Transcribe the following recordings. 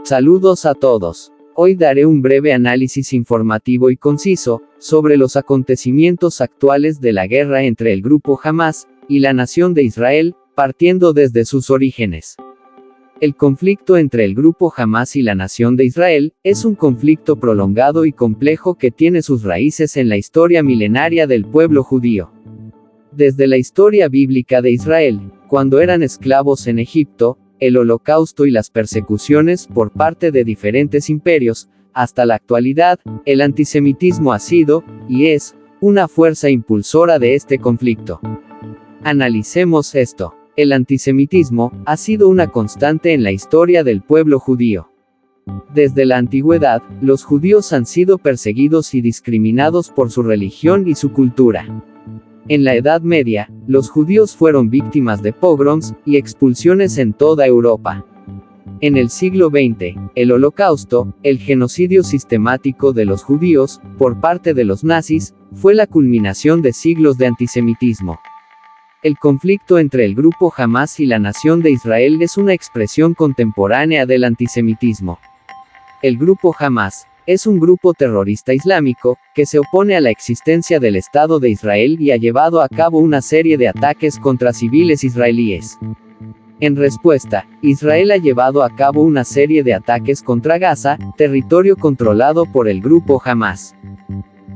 Saludos a todos. Hoy daré un breve análisis informativo y conciso, sobre los acontecimientos actuales de la guerra entre el grupo Hamás y la nación de Israel, partiendo desde sus orígenes. El conflicto entre el grupo Hamás y la nación de Israel, es un conflicto prolongado y complejo que tiene sus raíces en la historia milenaria del pueblo judío. Desde la historia bíblica de Israel, cuando eran esclavos en Egipto, el Holocausto y las persecuciones por parte de diferentes imperios, hasta la actualidad, el antisemitismo ha sido, y es, una fuerza impulsora de este conflicto. Analicemos esto. El antisemitismo ha sido una constante en la historia del pueblo judío. Desde la antigüedad, los judíos han sido perseguidos y discriminados por su religión y su cultura. En la Edad Media, los judíos fueron víctimas de pogroms y expulsiones en toda Europa. En el siglo XX, el Holocausto, el genocidio sistemático de los judíos, por parte de los nazis, fue la culminación de siglos de antisemitismo. El conflicto entre el grupo Hamás y la nación de Israel es una expresión contemporánea del antisemitismo. El grupo Hamás es un grupo terrorista islámico, que se opone a la existencia del Estado de Israel y ha llevado a cabo una serie de ataques contra civiles israelíes. En respuesta, Israel ha llevado a cabo una serie de ataques contra Gaza, territorio controlado por el grupo Hamás.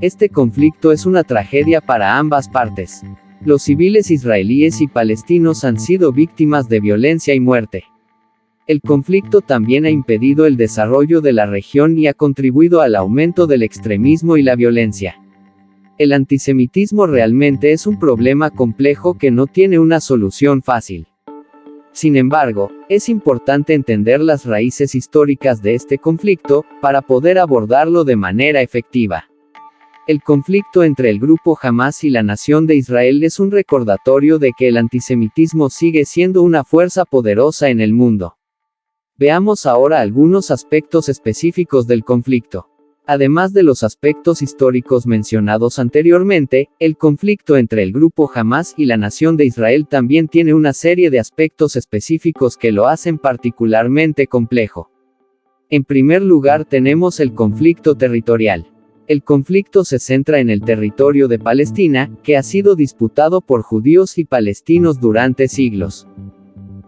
Este conflicto es una tragedia para ambas partes. Los civiles israelíes y palestinos han sido víctimas de violencia y muerte. El conflicto también ha impedido el desarrollo de la región y ha contribuido al aumento del extremismo y la violencia. El antisemitismo realmente es un problema complejo que no tiene una solución fácil. Sin embargo, es importante entender las raíces históricas de este conflicto, para poder abordarlo de manera efectiva. El conflicto entre el grupo Hamás y la nación de Israel es un recordatorio de que el antisemitismo sigue siendo una fuerza poderosa en el mundo. Veamos ahora algunos aspectos específicos del conflicto. Además de los aspectos históricos mencionados anteriormente, el conflicto entre el grupo Hamás y la nación de Israel también tiene una serie de aspectos específicos que lo hacen particularmente complejo. En primer lugar tenemos el conflicto territorial. El conflicto se centra en el territorio de Palestina, que ha sido disputado por judíos y palestinos durante siglos.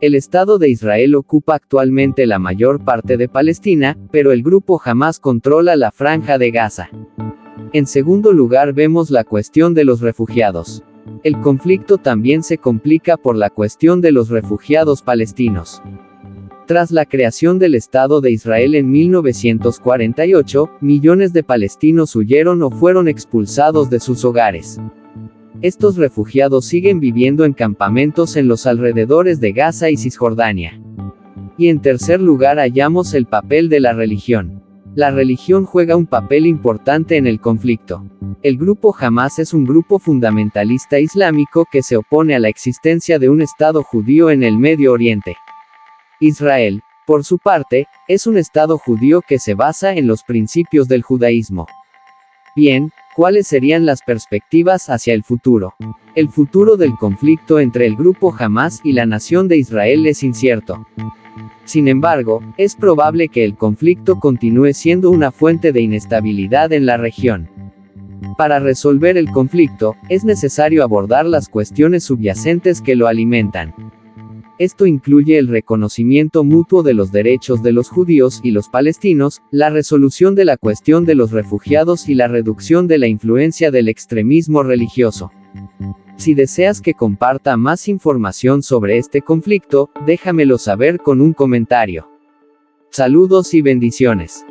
El Estado de Israel ocupa actualmente la mayor parte de Palestina, pero el grupo Hamás controla la Franja de Gaza. En segundo lugar vemos la cuestión de los refugiados. El conflicto también se complica por la cuestión de los refugiados palestinos. Tras la creación del Estado de Israel en 1948, millones de palestinos huyeron o fueron expulsados de sus hogares. Estos refugiados siguen viviendo en campamentos en los alrededores de Gaza y Cisjordania. Y en tercer lugar hallamos el papel de la religión. La religión juega un papel importante en el conflicto. El grupo Hamás es un grupo fundamentalista islámico que se opone a la existencia de un Estado judío en el Medio Oriente. Israel, por su parte, es un Estado judío que se basa en los principios del judaísmo. Bien, ¿cuáles serían las perspectivas hacia el futuro? El futuro del conflicto entre el grupo Hamás y la nación de Israel es incierto. Sin embargo, es probable que el conflicto continúe siendo una fuente de inestabilidad en la región. Para resolver el conflicto, es necesario abordar las cuestiones subyacentes que lo alimentan. Esto incluye el reconocimiento mutuo de los derechos de los judíos y los palestinos, la resolución de la cuestión de los refugiados y la reducción de la influencia del extremismo religioso. Si deseas que comparta más información sobre este conflicto, déjamelo saber con un comentario. Saludos y bendiciones.